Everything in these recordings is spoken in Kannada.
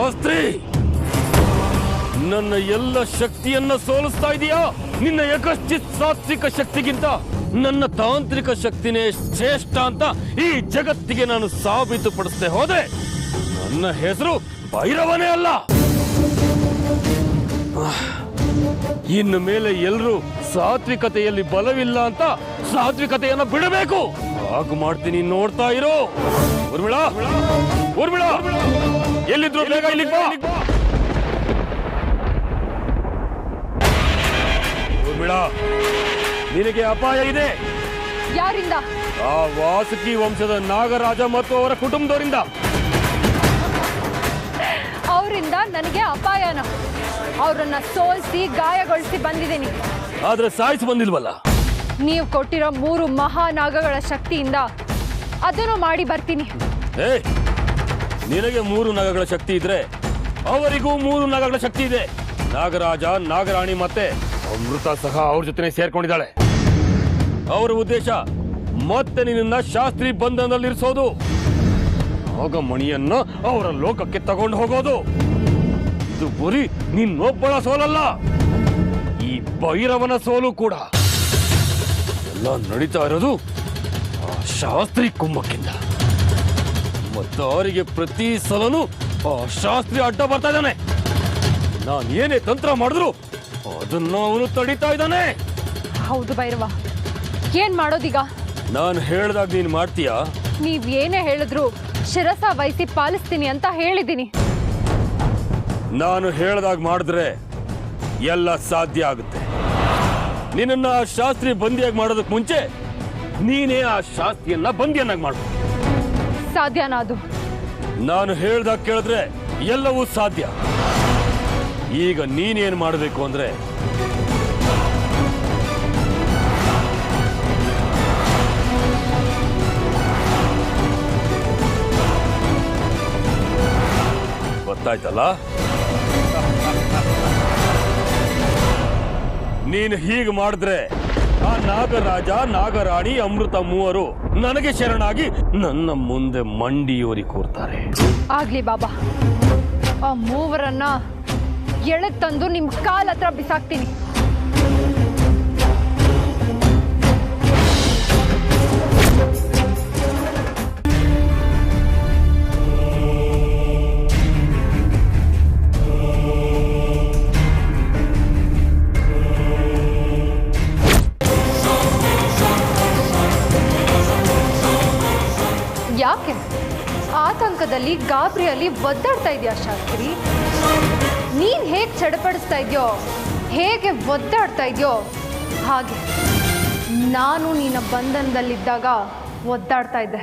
ಶಾಸ್ತ್ರಿ, ನನ್ನ ಎಲ್ಲ ಶಕ್ತಿಯನ್ನ ಸೋಲಿಸ್ತಾ ಇದೆಯಾ? ನಿನ್ನ ಯಕಶ್ಚಿತ್ ಸಾತ್ವಿಕ ಶಕ್ತಿಗಿಂತ ನನ್ನ ತಾಂತ್ರಿಕ ಶಕ್ತಿನೇ ಶ್ರೇಷ್ಠ ಅಂತ ಈ ಜಗತ್ತಿಗೆ ನಾನು ಸಾಬೀತುಪಡಿಸದೆ ಹೋದೆ ನನ್ನ ಹೆಸರು ಭೈರವನೇ ಅಲ್ಲ. ಇನ್ನು ಮೇಲೆ ಎಲ್ಲರೂ ಸಾತ್ವಿಕತೆಯಲ್ಲಿ ಬಲವಿಲ್ಲ ಅಂತ ಸಾತ್ವಿಕತೆಯನ್ನ ಬಿಡಬೇಕು. ಹಾಗೆ ಮಾಡ್ತೀನಿ, ನೋಡ್ತಾ ಇರೋ. ಊರ್ಮಿಳಾ, ಊರ್ಮಿಳಾ, ಎಲ್ಲಿದ್ರು ಬೇಗ ಇಲ್ಲಿಗೆ ಬಾ. ಊರ್ಮಿಳಾ, ನಿನಗೆ ಅಪಾಯ ಇದೆ. ಯಾರಿಂದ? ಆ ವಾಸುಕಿ ವಂಶದ ನಾಗರಾಜ ಮತ್ತು ಅವರ ಕುಟುಂಬದವರಿಂದ. ಅವರಿಂದ ನನಗೆ ಅಪಾಯನ? ಅವರನ್ನ ಸೋಲಿಸಿ ಗಾಯಗೊಳಿಸಿ ಬಂದಿದ್ದೀನಿ. ಆದ್ರೆ ಸಾಯಿಸಿ ಬಂದಿಲ್ವಲ್ಲ. ನೀವು ಕೊಟ್ಟಿರೋ 3 ಮಹಾನಾಗಗಳ ಶಕ್ತಿಯಿಂದ ಅದನ್ನು ಮಾಡಿ ಬರ್ತೀನಿ. ನಿನಗೆ 3 ನಗಗಳ ಶಕ್ತಿ ಇದ್ರೆ ಅವರಿಗೂ 3 ನಗಗಳ ಶಕ್ತಿ ಇದೆ. ನಾಗರಾಜ, ನಾಗರಾಣಿ ಮತ್ತೆ ಅಮೃತ ಸಹ ಅವ್ರ ಜೊತೆ ಸೇರ್ಕೊಂಡಿದ್ದಾಳೆ. ಅವರ ಉದ್ದೇಶ ಮತ್ತೆ ನಿನ್ನ ಶಾಸ್ತ್ರಿ ಬಂಧನದಲ್ಲಿರಿಸೋದು, ಆಗ ಮಣಿಯನ್ನ ಅವರ ಲೋಕಕ್ಕೆ ತಗೊಂಡು ಹೋಗೋದು. ಇದು ಬರೀ ನಿನ್ನೊಬ್ಬಳ ಸೋಲಲ್ಲ, ಈ ಭೈರವನ ಸೋಲು ಕೂಡ. ಎಲ್ಲ ನಡೀತಾ ಇರೋದು ಆ ಶಾಸ್ತ್ರಿ ಕುಮ್ಮಕ್ಕಿಂದ. ಮತ್ತು ಅವರಿಗೆ ಪ್ರತಿ ಸಲನೂ ಆ ಶಾಸ್ತ್ರಿ ಅಡ್ಡ ಬರ್ತಾ ಇದ್ದಾನೆ. ನಾನು ಏನೇ ತಂತ್ರ ಮಾಡಿದ್ರು ಅದನ್ನ ಅವನು ತಡೀತಾ ಇದ್ದಾನೆ. ಹೌದು ಭೈರವ, ಏನ್ ಮಾಡೋದೀಗ? ನಾನು ಹೇಳ್ದಾಗ ನೀನ್ ಮಾಡ್ತೀಯಾ? ನೀವ್ ಏನೇ ಹೇಳಿದ್ರು ಶಿರಸ ವಹಿಸಿ ಪಾಲಿಸ್ತೀನಿ ಅಂತ ಹೇಳಿದ್ದೀನಿ. ನಾನು ಹೇಳ್ದಾಗ ಮಾಡಿದ್ರೆ ಎಲ್ಲ ಸಾಧ್ಯ ಆಗುತ್ತೆ. ನಿನ್ನ ಆ ಶಾಸ್ತ್ರಿ ಬಂದಿಯಾಗಿ ಮಾಡೋದಕ್ಕೆ ಮುಂಚೆ ನೀನೇ ಆ ಶಾಸ್ತ್ರಿಯನ್ನ ಬಂದಿಯನ್ನಾಗಿ ಮಾಡು. ಸಾಧ್ಯನಾ ಅದು? ನಾನು ಹೇಳ್ದಾಗ ಕೇಳಿದ್ರೆ ಎಲ್ಲವೂ ಸಾಧ್ಯ. ಈಗ ನೀನೇನ್ ಮಾಡಬೇಕು ಅಂದ್ರೆ, ಗೊತ್ತಾಯ್ತಲ್ಲ, ನೀನು ಹೀಗೆ ಮಾಡಿದ್ರೆ ಆ ನಾಗರಾಜ, ನಾಗರಾಣಿ, ಅಮೃತ ಮೂವರು ನನಗೆ ಶರಣಾಗಿ ನನ್ನ ಮುಂದೆ ಮಂಡಿಯೋರಿ ಕೂರ್ತಾರೆ. ಆಗ್ಲಿ ಬಾಬಾ, ಆ ಮೂವರನ್ನ ಎಳೆದ್ ತಂದು ನಿಮ್ ಕಾಲ್ ಹತ್ರ ಬಿಸಾಕ್ತೀನಿ. ಯಾಕೆ ಆತಂಕದಲ್ಲಿ, ಗಾಬರಿಯಲ್ಲಿ ಒದ್ದಾಡ್ತಾ ಇದೆಯಾ ಶಾಸ್ತ್ರಿ? ನೀನ್ ಹೇಗೆ ಚಡಪಡಿಸ್ತಾ ಇದೆಯೋ, ಹೇಗೆ ಒದ್ದಾಡ್ತಾ ಇದೆಯೋ, ಹಾಗೆ ನಾನು ನಿನ್ನ ಬಂಧನದಲ್ಲಿದ್ದಾಗ ಒದ್ದಾಡ್ತಾ ಇದ್ದೆ,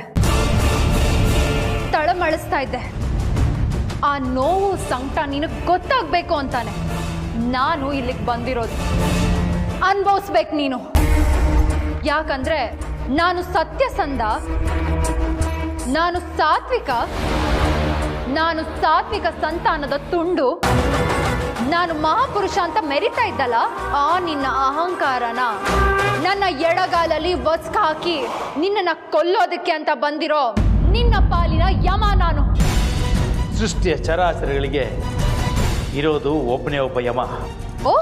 ತಳಮಳಿಸ್ತಾ ಇದ್ದೆ. ಆ ನೋವು ಸಂಕಟ ನಿನಗೆ ಗೊತ್ತಾಗಬೇಕು ಅಂತಾನೆ ನಾನು ಇಲ್ಲಿಗೆ ಬಂದಿರೋದು. ಅನುಭವಿಸ್ಬೇಕು ನೀನು. ಯಾಕಂದ್ರೆ ನಾನು ಸತ್ಯಸಂಧ, ನಾನು ಸಾತ್ವಿಕ ಸಂತಾನದ ತುಂಡು, ನಾನು ಮಹಾಪುರುಷ ಅಂತ ಮೆರಿತಾ ಇದ್ದಲ್ಲ, ಆ ನಿನ್ನ ಅಹಂಕಾರನ ನನ್ನ ಎಡಗಾಲಲ್ಲಿ ಒಸ್ಕ ಹಾಕಿ ನಿನ್ನನ್ನ ಕೊಲ್ಲೋದಕ್ಕೆ ಅಂತ ಬಂದಿರೋ ನಿನ್ನ ಪಾಲಿನ ಯಮ ನಾನು. ಸೃಷ್ಟಿಯ ಚರಾಚರಗಳಿಗೆ ಇರೋದು ಒಬ್ಬನೇ ಒಬ್ಬ ಯಮ. ಓ,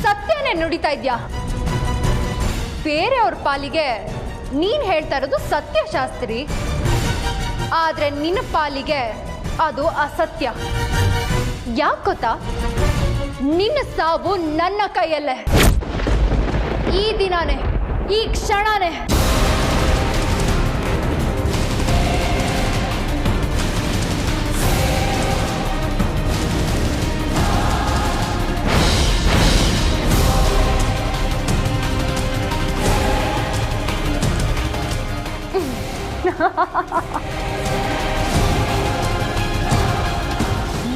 ಸತ್ಯನೇ ನುಡಿತಾ ಇದ್ಯಾ? ಬೇರೆಯವ್ರ ಪಾಲಿಗೆ ನೀನ್ ಹೇಳ್ತಾ ಇರೋದು ಸತ್ಯ ಶಾಸ್ತ್ರಿ, ಆದ್ರೆ ನಿನ್ನ ಪಾಲಿಗೆ ಅದು ಅಸತ್ಯ. ಯಾಕೆ ಗೊತ್ತಾ? ನಿನ್ನ ಸಾವು ನನ್ನ ಕೈಯಲ್ಲೇ, ಈ ದಿನಾನೇ, ಈ ಕ್ಷಣನೇ.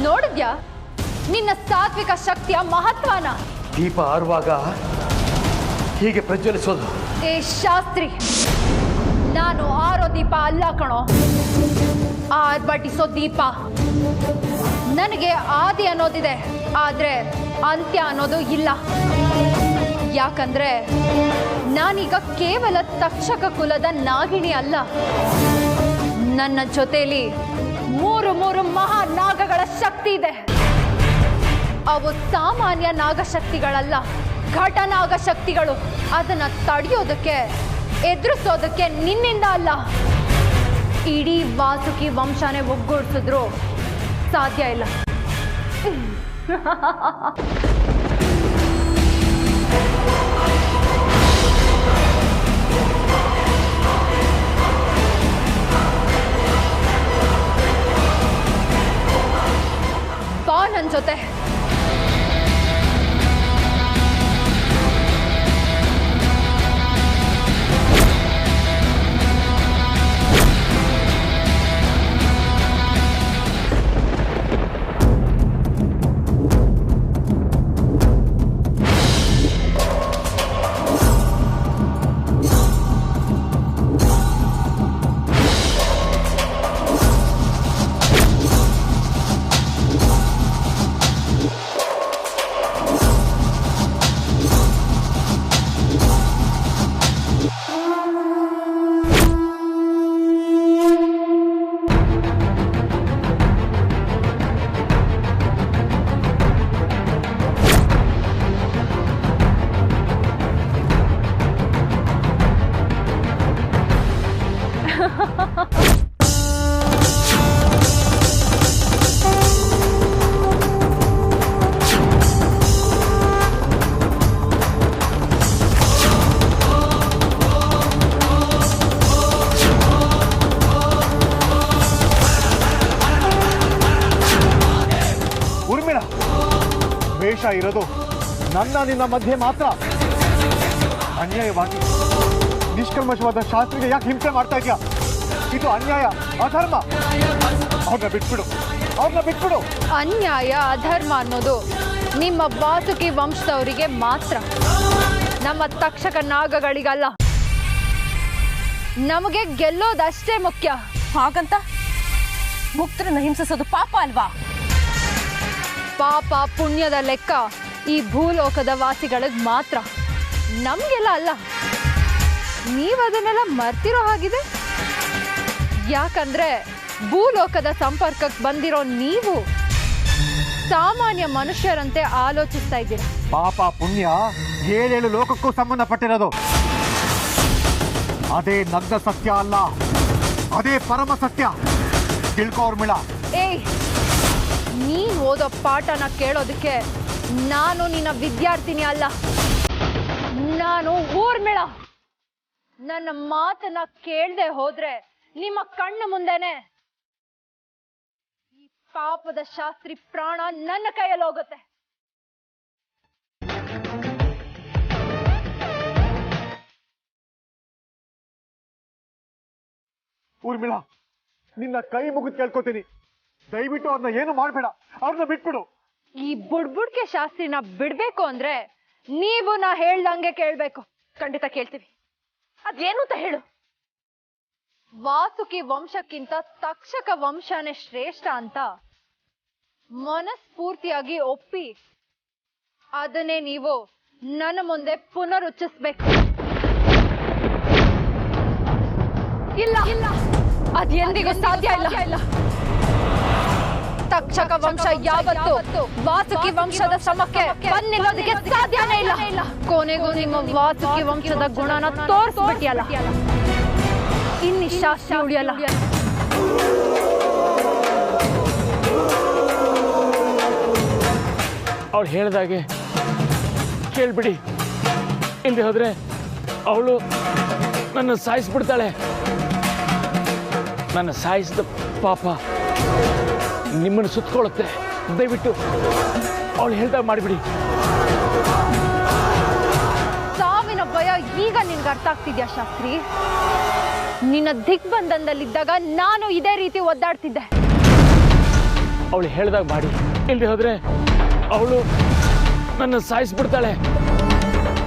ನೋಡಿದ್ಯಾ ನಿನ್ನ ಸಾತ್ವಿಕ ಶಕ್ತಿಯ ಮಹತ್ವನ? ದೀಪ ಆರುವಾಗ ಹೀಗೆ ಪ್ರಜ್ವಲಿಸೋದು. ಏ ಶಾಸ್ತ್ರಿ, ನಾನು ಆರೋ ದೀಪ ಅಲ್ಲ ಕಣೋ, ಆರ್ಭಟಿಸೋ ದೀಪ. ನನಗೆ ಆದಿ ಅನ್ನೋದಿದೆ, ಆದ್ರೆ ಅಂತ್ಯ ಅನ್ನೋದು ಇಲ್ಲ. ಯಾಕಂದ್ರೆ ನಾನೀಗ ಕೇವಲ ತಕ್ಷಕ ಕುಲದ ನಾಗಿಣಿ ಅಲ್ಲ, ನನ್ನ ಜೊತೆಯಲ್ಲಿ 3 ಮಹಾನಾಗಗಳ ಶಕ್ತಿ ಇದೆ. ಅವು ಸಾಮಾನ್ಯ ನಾಗಶಕ್ತಿಗಳಲ್ಲ, ಘಟನಾಗ ಶಕ್ತಿಗಳು. ಅದನ್ನ ತಡೆಯೋದಕ್ಕೆ, ಎದುರಿಸೋದಕ್ಕೆ ನಿನ್ನಿಂದ ಅಲ್ಲ, ಇಡೀ ವಾಸುಕಿ ವಂಶನೇ ಒಗ್ಗೂಡಿಸಿದ್ರು ಸಾಧ್ಯ ಇಲ್ಲ. ಬಾ ನನ್ ಜೊತೆ. ದ್ವೇಷ ಇರೋದು ನನ್ನ ನಿನ್ನ ಮಧ್ಯೆ ಮಾತ್ರ. ಅನ್ಯಾಯವಾಗಿ ನಿಷ್ಕಲ್ಮಶವಾದ ಶಾಸ್ತ್ರಿಗೆ ಯಾಕೆ ಹಿಂಸೆ ಮಾಡ್ತಾ ಇದೆಯಾ? ಇದು ಅನ್ಯಾಯ, ಅಧರ್ಮ. ಅವ್ರನ್ನ ಬಿಟ್ಬಿಡು, ಅವ್ರನ್ನ ಬಿಟ್ಬಿಡು. ಅನ್ಯಾಯ ಅಧರ್ಮ ಅನ್ನೋದು ನಿಮ್ಮ ವಾಸುಕಿ ವಂಶದವರಿಗೆ ಮಾತ್ರ, ನಮ್ಮ ತಕ್ಷಕ ನಾಗಗಳಿಗಲ್ಲ. ನಮಗೆ ಗೆಲ್ಲೋದಷ್ಟೇ ಮುಖ್ಯ. ಹಾಗಂತ ಮುಕ್ತರನ್ನ ಹಿಂಸಿಸೋದು ಪಾಪ ಅಲ್ವಾ? ಪಾಪ ಪುಣ್ಯದ ಲೆಕ್ಕ ಈ ಭೂಲೋಕದ ವಾಸಿಗಳಿಗೆ ಮಾತ್ರ, ನಮಗೆಲ್ಲ ಅಲ್ಲ. ನೀವದನ್ನೆಲ್ಲ ಮರ್ತಿರೋ ಹಾಗಿದೆ. ಯಾಕಂದ್ರೆ ಭೂಲೋಕದ ಸಂಪರ್ಕಕ್ಕೆ ಬಂದಿರೋ ನೀವು ಸಾಮಾನ್ಯ ಮನುಷ್ಯರಂತೆ ಆಲೋಚಿಸ್ತಾ ಇದ್ದೀರ. ಪಾಪ ಪುಣ್ಯ 7 ಲೋಕಕ್ಕೂ ಸಂಬಂಧಪಟ್ಟಿರೋದು. ಅದೇ ನಗ್ನ ಸತ್ಯ ಅಲ್ಲ, ಅದೇ ಪರಮ ಸತ್ಯ. ತಿಳ್ಕೋ ಊರ್ಮಿಳ. ಏಯ್, ನೀನ್ ಓದೋ ಪಾಠನ ಕೇಳೋದಕ್ಕೆ ನಾನು ನಿನ್ನ ವಿದ್ಯಾರ್ಥಿನಿ ಅಲ್ಲ, ನಾನು ಊರ್ಮಿಳ. ನನ್ನ ಮಾತನ್ನ ಕೇಳದೆ ಹೋದ್ರೆ ನಿಮ್ಮ ಕಣ್ಣು ಮುಂದೆನೆ ಈ ಪಾಪದ ಶಾಸ್ತ್ರಿ ಪ್ರಾಣ ನನ್ನ ಕೈಯಲ್ಲಿ ಹೋಗುತ್ತೆ. ಊರ್ಮಿಳ, ನಿನ್ನ ಕೈ ಮುಗಿದು ಕೇಳ್ಕೊತೀನಿ, ದಯವಿಟ್ಟು ಅವ್ರನ್ನ ಏನು ಮಾಡ್ಬೇಡ, ಅವ್ರನ್ನ ಬಿಟ್ಬಿಡು. ಈ ಬುಡ್ಬುಡ್ಕೆ ಶಾಸ್ತ್ರಿನ ಬಿಡ್ಬೇಕು ಅಂದ್ರೆ ನೀವು ನಾ ಹೇಳ್ದಂಗೆ ಕೇಳ್ಬೇಕು. ಖಂಡಿತ ಕೇಳ್ತೀವಿ. ಅದೇನು ಅಂತ ಹೇಳು. ವಾಸುಕಿ ವಂಶಕ್ಕಿಂತ ತಕ್ಷಕ ವಂಶನೇ ಶ್ರೇಷ್ಠ ಅಂತ ಮನಸ್ಫೂರ್ತಿಯಾಗಿ ಒಪ್ಪಿ ಅದನ್ನೇ ನೀವು ನನ್ನ ಮುಂದೆ ಪುನರುಚ್ಚಿಸ್ಬೇಕು. ಇಲ್ಲ, ಅದೆಂದಿಗೂ ಸಾಧ್ಯ ಇಲ್ಲ. ತಕ್ಷಕ ವಂಶ ಯಾವತ್ತು ವಾಸುಕಿ ವಂಶದ ಶ್ರಮಕ್ಕೆ ಬಂದಿರೋದಕ್ಕೆ ಸಾಧ್ಯನೇ ಇಲ್ಲ. ಕೊನೆಗೂ ನಿಮ್ಮ ವಾಸುಕಿ ವಂಶದ ಗುಣನ ತೋರಿಸ್ಬಿಟ್ಟಿಯಲ್ಲ, ಇನ್ನಿ ಶಾಸ್ತ್ರ ಉಳಿಯಲ್ಲ. ಅವಳು ಹೇಳ್ದಾಗೆ ಕೇಳ್ಬಿಡಿ, ಇಲ್ಲದೆ ಹೋದ್ರೆ ಅವಳು ನನ್ನ ಸಾಯಿಸ್ಬಿಡ್ತಾಳೆ. ನನ್ನ ಸಾಯಿಸಿದ ಪಾಪ ನಿಮ್ಮನ್ನು ಸುತ್ತಕೊಳ್ಳುತ್ತೆ. ದಯವಿಟ್ಟು ಅವಳು ಹೇಳ್ದಾಗ ಮಾಡಿಬಿಡಿ. ಸಾವಿನ ಭಯ ಈಗ ನಿನ್ಗೆ ಅರ್ಥ ಆಗ್ತಿದ್ಯಾ ಶಾಸ್ತ್ರಿ? ನಿನ್ನ ದಿಗ್ಬಂಧನದಲ್ಲಿದ್ದಾಗ ನಾನು ಇದೇ ರೀತಿ ಒದ್ದಾಡ್ತಿದ್ದೆ. ಅವಳು ಹೇಳ್ದಾಗ ಮಾಡಿ, ಇಲ್ಲದೆ ಹೋದ್ರೆ ಅವಳು ನನ್ನ ಸಾಯಿಸ್ಬಿಡ್ತಾಳೆ.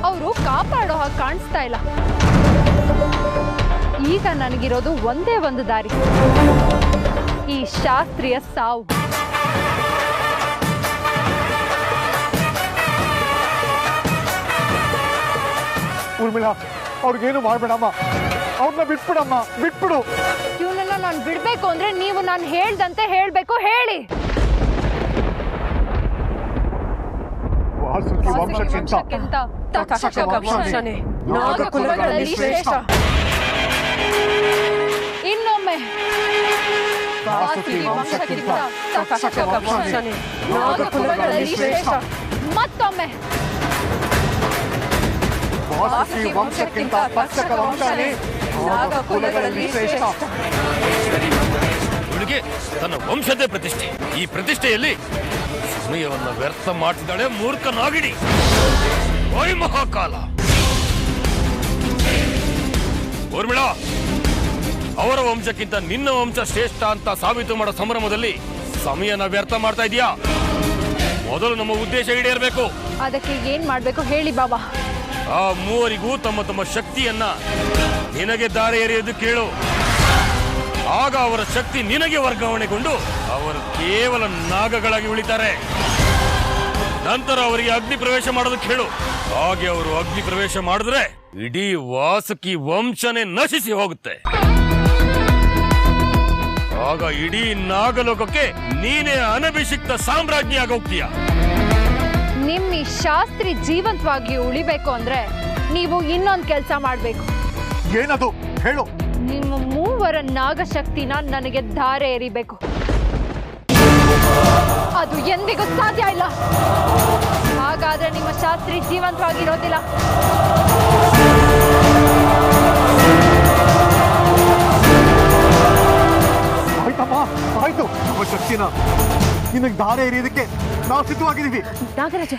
ಅವರು ಕಾಪಾಡೋ ಹಾಗೆ ಕಾಣಿಸ್ತಾ ಇಲ್ಲ. ಈಗ ನನಗಿರೋದು ಒಂದೇ ಒಂದು ದಾರಿ, ಈ ಶಾಸ್ತ್ರೀಯ ಸಾವು. ಊರ್ಮಿಳ, ಅವ್ರಿಗೇನು ಮಾಡ್ಬೇಡಮ್ಮ, ಅವ್ರನ್ನ ಬಿಟ್ಬಿಡಮ್ಮ, ಬಿಟ್ಬಿಡು. ಇವನನ್ನ ನಾನು ಬಿಡ್ಬೇಕು ಅಂದ್ರೆ ನೀವು ನಾನು ಹೇಳ್ದಂತೆ ಹೇಳ್ಬೇಕು. ಹೇಳಿ. ವಂಶಕ್ಕಿಂತ ತಕ್ಷಕ ವಂಶನೇ ನಾಗಕುಲಗಳಲ್ಲಿ ಶ್ರೇಷ್ಠ. ಇನ್ನೊಮ್ಮೆ ವಾಸುಕಿ ವಂಶಕ್ಕಿಂತ ತಕ್ಷಕ ವಂಶನೇ ನಾಗಕುಲಗಳಲ್ಲಿ ಶ್ರೇಷ್ಠ. ಮತ್ತೊಮ್ಮೆ ವಾಸುಕಿ ವಂಶಕ್ಕಿಂತ ತಕ್ಷಕ ವಂಶನೇ ನಾಗಕುಲಗಳಲ್ಲಿ ಶ್ರೇಷ್ಠ. ಇವಳಿಗೆ ತನ್ನ ವಂಶದೇ ಪ್ರತಿಷ್ಠೆ. ಈ ಪ್ರತಿಷ್ಠೆಯಲ್ಲಿ ಸಮಯವನ್ನ ವ್ಯರ್ಥ ಮಾಡ್ತಿದ್ದಾಳೆ ಮೂರ್ಖ ನಾಗಿಣಿ. ಓಯ್ ಮಹಾಕಾಲ, ಊರ್ಮಿಳಾ, ಅವರ ವಂಶಕ್ಕಿಂತ ನಿನ್ನ ವಂಶ ಶ್ರೇಷ್ಠ ಅಂತ ಸಾಬೀತು ಮಾಡೋ ಸಂಭ್ರಮದಲ್ಲಿ ಸಮಯನ ವ್ಯರ್ಥ ಮಾಡ್ತಾ ಇದೀಯಾ? ಮೊದಲು ನಮ್ಮ ಉದ್ದೇಶ ಈಡೇರಬೇಕು. ಅದಕ್ಕೆ ಏನ್ ಮಾಡ್ಬೇಕು ಹೇಳಿ ಬಾಬಾ. ಆ ಮೂವರಿಗೂ ತಮ್ಮ ತಮ್ಮ ಶಕ್ತಿಯನ್ನ ನಿನಗೆ ದಾರಿ ಎರೆಯೋದು ಕೇಳು. ಆಗ ಅವರ ಶಕ್ತಿ ನಿನಗೆ ವರ್ಗಾವಣೆಗೊಂಡು ಅವರು ಕೇವಲ ನಾಗಗಳಾಗಿ ಉಳಿತಾರೆ. ನಂತರ ಅವರಿಗೆ ಅಗ್ನಿ ಪ್ರವೇಶ ಮಾಡೋದಕ್ಕೆ ಹೇಳು. ಹಾಗೆ ಅವರು ಅಗ್ನಿ ಪ್ರವೇಶ ಮಾಡಿದ್ರೆ ಇಡೀ ವಾಸುಕಿ ವಂಶನೇ ನಶಿಸಿ ಹೋಗುತ್ತೆ. ಆಗ ಇಡೀ ನಾಗಲೋಕಕ್ಕೆ ನೀನೇ ಅನಭಿಷಿಕ್ತ ಸಾಮ್ರಾಜ್ಞಿಯಾಗಿ ಹೋಗ್ತೀಯ. ನಿಮ್ಮ ಈ ಶಾಸ್ತ್ರಿ ಜೀವಂತವಾಗಿ ಉಳಿಬೇಕು ಅಂದ್ರೆ ನೀವು ಇನ್ನೊಂದು ಕೆಲಸ ಮಾಡ್ಬೇಕು. ಏನದು ಹೇಳು. ನಿಮ್ಮ ಮೂವರ ನಾಗಶಕ್ತಿನ ನನಗೆ ಧಾರೆ ಎರಿಬೇಕು. ಅದು ಎಂದಿಗೂ ಸಾಧ್ಯ ಇಲ್ಲ. ಹಾಗಾದ್ರೆ ನಿಮ್ಮ ಶಾಸ್ತ್ರಿ ಜೀವಂತವಾಗಿರೋದಿಲ್ಲ. ಆಯ್ತಮ್ಮ, ಆಯ್ತು. ನಮ್ಮ ಶಕ್ತಿನ ನಿನಗೆ ದಾರೆ ಎರೆಯೋದಕ್ಕೆ ನಾವು ಸಿದ್ಧವಾಗಿದ್ದೀವಿ. ನಾಗರಾಜ,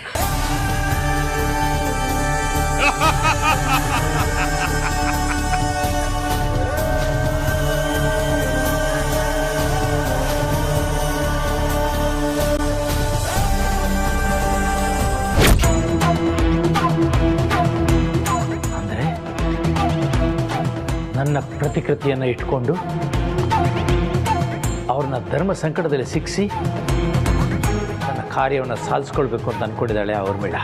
ಅಂದರೆ ನನ್ನ ಪ್ರತಿಕೃತಿಯನ್ನು ಇಟ್ಕೊಂಡು ಅವ್ರನ್ನ ಧರ್ಮ ಸಂಕಟದಲ್ಲಿ ಸಿಕ್ಕಿಸಿ ನನ್ನ ಕಾರ್ಯವನ್ನು ಸಾಧಿಸ್ಕೊಳ್ಬೇಕು ಅಂತ ಅಂದ್ಕೊಂಡಿದ್ದಾಳೆ ಊರ್ಮಿಳಾ.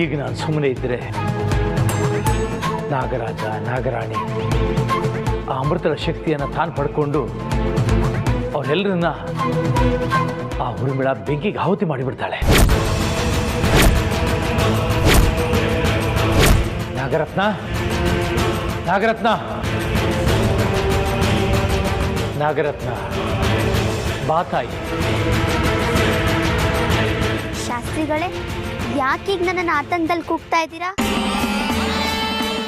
ಈಗ ನಾನು ಸುಮ್ಮನೆ ಇದ್ದರೆ ನಾಗರಾಜ, ನಾಗರಾಣಿ ಆ ಅಮೃತಳ ಶಕ್ತಿಯನ್ನು ತಾನು ಪಡ್ಕೊಂಡು ಅವರೆಲ್ಲರನ್ನ ಆ ಊರ್ಮಿಳಾ ಬೆಂಕಿಗೆ ಆಹುತಿ ಮಾಡಿಬಿಡ್ತಾಳೆ. ನಾಗರತ್ನ, ನಾಗರತ್ನ, ನಾಗರತ್ನ, ಬಾ ತಾಯಿ. ಶಾಸ್ತ್ರಿಗಳೇ, ಯಾಕೀಗ ನನ್ನನ್ನು ಆತಂಕದಲ್ಲಿ ಕೂಗ್ತಾ ಇದ್ದೀರಾ?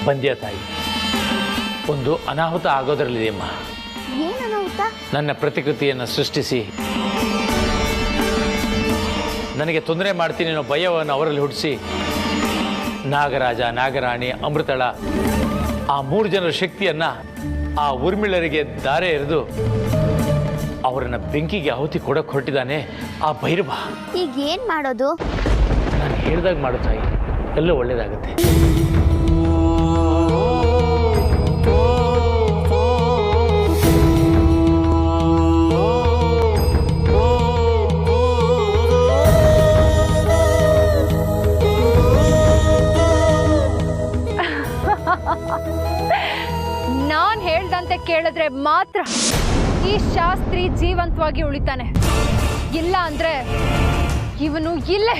ಬಂದ್ಯಾ ತಾಯಿ, ಒಂದು ಅನಾಹುತ ಆಗೋದ್ರಲ್ಲಿದೆಯಮ್ಮ. ಏನು ಅನಾಹುತ? ನನ್ನ ಪ್ರತಿಕೃತಿಯನ್ನು ಸೃಷ್ಟಿಸಿ ನನಗೆ ತೊಂದರೆ ಮಾಡ್ತೀನಿ ಅನ್ನೋ ಭಯವನ್ನು ಅವರಲ್ಲಿ ಹುಟ್ಟಿಸಿ ನಾಗರಾಜ, ನಾಗರಾಣಿ, ಅಮೃತಳ ಆ 3 ಜನರ ಶಕ್ತಿಯನ್ನು ಆ ಊರ್ಮಿಳರಿಗೆ ದಾರೆ ಎರೆದು ಅವರನ್ನು ಬೆಂಕಿಗೆ ಆಹುತಿ ಕೊಡೋಕೆ ಹೊರಟಿದ್ದಾನೆ ಆ ಭೈರವ. ಈಗ ಏನು ಮಾಡೋದು? ನಾನು ಹೇಳಿದಾಗ ಮಾಡು ತಾಯಿ, ಎಲ್ಲ ಒಳ್ಳೇದಾಗುತ್ತೆ. ನಾನ್ ಹೇಳ್ದಂತೆ ಕೇಳಿದ್ರೆ ಮಾತ್ರ ಈ ಶಾಸ್ತ್ರಿ ಜೀವಂತವಾಗಿ ಉಳಿತಾನೆ. ಇಲ್ಲ ಅಂದ್ರೆ ಇವನು ಇಲ್ಲೇ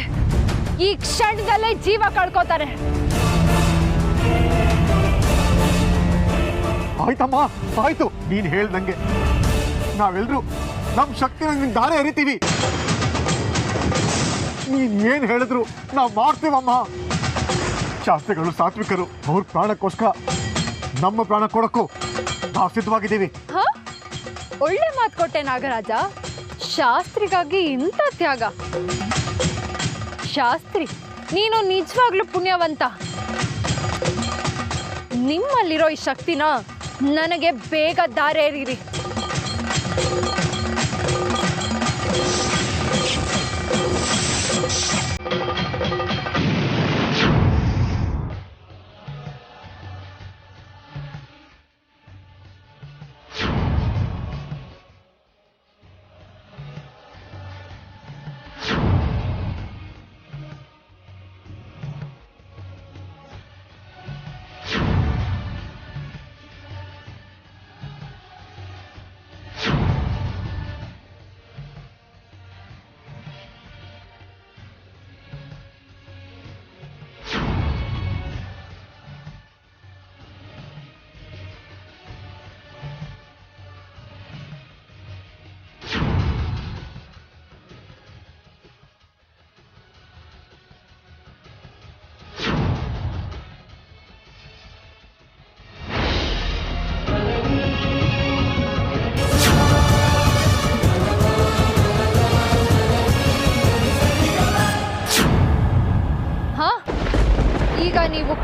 ಈ ಕ್ಷಣದಲ್ಲೇ ಜೀವ ಕಳ್ಕೋತಾನೆ. ಆಯ್ತಮ್ಮ, ಆಯ್ತು. ನೀನು ಹೇಳ್ದಂಗೆ ನಾವೆಲ್ಲರೂ ನಮ್ಮ ಶಕ್ತಿನ ನಿನ್ ದಾರೆ ಎರಿತೀವಿ. ನೀನ್ ಏನ್ ಹೇಳಿದ್ರು ನಾವು ಮಾಡ್ತೀವಮ್ಮ. ಶಾಸ್ತ್ರಿಗಳು ಸಾತ್ವಿಕರು. ಅವ್ರ ಪ್ರಾಣಕ್ಕೋಸ್ಕರ ನಮ್ಮ ಪ್ರಾಣ ಕೊಡಕ್ಕೂ ನಾವು ಸಿದ್ಧವಾಗಿದ್ದೀವಿ. ಹ? ಒಳ್ಳೆ ಮಾತು ಕೊಟ್ಟೆ ನಾಗರಾಜ. ಶಾಸ್ತ್ರಿಗಾಗಿ ಇಂಥ ತ್ಯಾಗ. ಶಾಸ್ತ್ರಿ, ನೀನು ನಿಜವಾಗ್ಲೂ ಪುಣ್ಯವಂತ. ನಿಮ್ಮಲ್ಲಿರೋ ಈ ಶಕ್ತಿನ ನನಗೆ ಬೇಗ ದಾರೆ ಎರೀರಿ.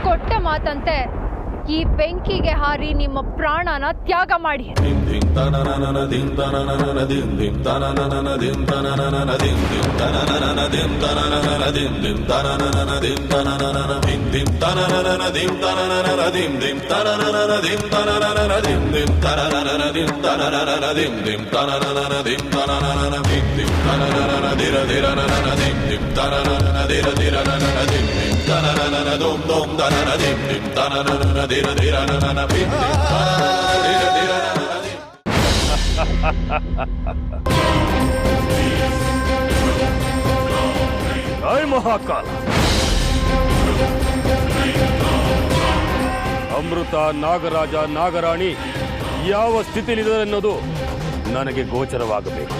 ಕೊಟ್ಟ ಮಾತಂತೆ ಈ ಬೆಂಕಿಗೆ ಹಾರಿ ನಿಮ್ಮ ಪ್ರಾಣನ ತ್ಯಾಗ ಮಾಡಿ. ಜೈ ಮಹಾಕಾಲ. ಅಮೃತ, ನಾಗರಾಜ, ನಾಗರಾಣಿ ಯಾವ ಸ್ಥಿತಿಲಿದ್ದಾರೆ ಅನ್ನೋದು ನನಗೆ ಗೋಚರವಾಗಬೇಕು.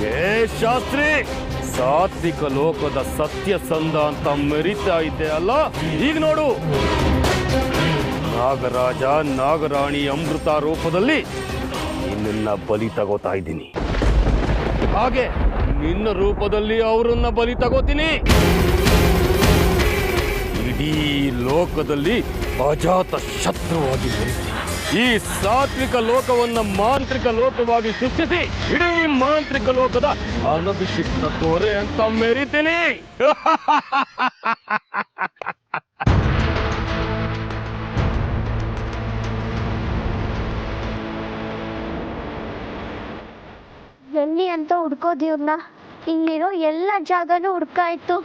ಏ ಶಾಸ್ತ್ರಿ, ಸಾತ್ವಿಕ ಲೋಕದ ಸತ್ಯಸಂಧ ಅಂತ ಮೆರಿತಾ ಇದ್ದೆ ಅಲ್ಲ, ಈಗ ನೋಡು ನಾಗರಾಜ ನಾಗರಾಣಿ ಅಮೃತ ರೂಪದಲ್ಲಿ ನಿನ್ನ ಬಲಿ ತಗೋತಾ ಇದ್ದೀನಿ. ಹಾಗೆ ನಿನ್ನ ರೂಪದಲ್ಲಿ ಅವರನ್ನ ಬಲಿ ತಗೋತೀನಿ. ಇಡೀ ಲೋಕದಲ್ಲಿ ಅಜಾತ ಶತ್ರುವಾಗಿ ಮೆರಿತೀನಿ. ಈ ಸಾತ್ವಿಕ ಲೋಕವನ್ನ ಮಾಂತ್ರಿಕ ಲೋಕವಾಗಿ ಸೃಷ್ಟಿಸಿ ಇಡೀ ಮಾಂತ್ರಿಕ ಲೋಕದ ಅನಭಿಷಿಕ್ತ ತೋರೆ ಅಂತ ಮೆರಿತೀನಿ. ಎಲ್ಲಿ ಅಂತ ಹುಡ್ಕೋದು ಇವ್ರನ್ನ? ಇಲ್ಲಿರೋ ಎಲ್ಲ ಜಾಗನೂ ಹುಡ್ಕಾಯ್ತು.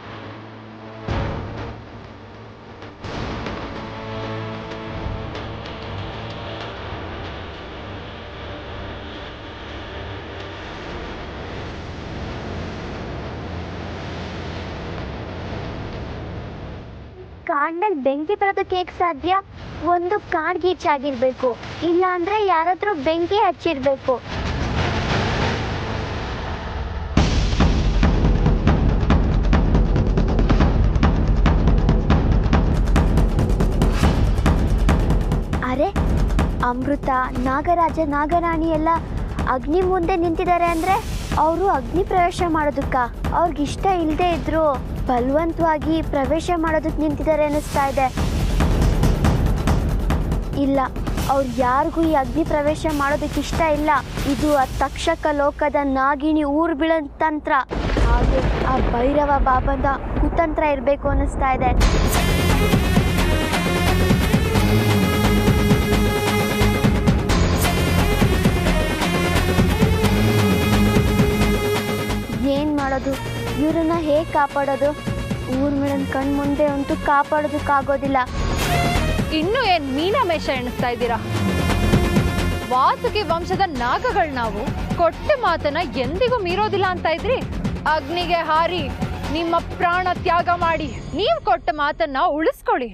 ಕಾಡ್ನಲ್ಲಿ ಬೆಂಕಿ ತರೋದಕ್ಕೆ ಹೇಗೆ ಸಾಧ್ಯ? ಒಂದು ಕಾಡ್ ಗೀಚಾಗಿರ್ಬೇಕು, ಇಲ್ಲ ಅಂದ್ರೆ ಯಾರಾದ್ರೂ ಬೆಂಕಿ ಹಚ್ಚಿರ್ಬೇಕು. ಅರೆ, ಅಮೃತ, ನಾಗರಾಜ, ನಾಗರಾಣಿ ಎಲ್ಲ ಅಗ್ನಿ ಮುಂದೆ ನಿಂತಿದ್ದಾರೆ ಅಂದ್ರೆ ಅವರು ಅಗ್ನಿ ಪ್ರವೇಶ ಮಾಡೋದಕ್ಕ? ಅವ್ರಿಗಿಷ್ಟ ಇಲ್ಲದೆ ಇದ್ರು ಬಲವಂತವಾಗಿ ಪ್ರವೇಶ ಮಾಡೋದಕ್ಕೆ ನಿಂತಿದ್ದಾರೆ ಅನ್ನಿಸ್ತಾ ಇದೆ. ಇಲ್ಲ, ಅವ್ರು ಯಾರಿಗೂ ಈ ಅಗ್ನಿ ಪ್ರವೇಶ ಮಾಡೋದಕ್ಕೆ ಇಷ್ಟ ಇಲ್ಲ. ಇದು ಆ ತಕ್ಷಕ ಲೋಕದ ನಾಗಿಣಿ ಊರು ಬೀಳೋ ತಂತ್ರ. ಹಾಗೆ ಆ ಭೈರವ ಬಾಬಂದ ಕುತಂತ್ರ ಇರಬೇಕು ಅನ್ನಿಸ್ತಾ ಇದೆ. ಏನ್ ಮಾಡೋದು? ಇವ್ರನ್ನ ಹೇಗೆ ಕಾಪಾಡೋದು? ಊರ್ಮಿಳನ್ ಕಣ್ ಮುಂದೆ ಅಂತೂ ಕಾಪಾಡೋದಕ್ಕಾಗೋದಿಲ್ಲ. ಇನ್ನು ಏನ್ ಮೀನಮೇಷ ಎಣಿಸ್ತಾ ಇದ್ದೀರಾ? ವಾಸುಕಿ ವಂಶದ ನಾಗಗಳು ನಾವು. ಕೊಟ್ಟ ಮಾತನ್ನ ಎಂದಿಗೂ ಮೀರೋದಿಲ್ಲ ಅಂತ ಇದ್ರಿ. ಅಗ್ನಿಗೆ ಹಾರಿ ನಿಮ್ಮ ಪ್ರಾಣ ತ್ಯಾಗ ಮಾಡಿ ನೀವು ಕೊಟ್ಟ ಮಾತನ್ನ ಉಳಿಸ್ಕೊಳ್ಳಿ.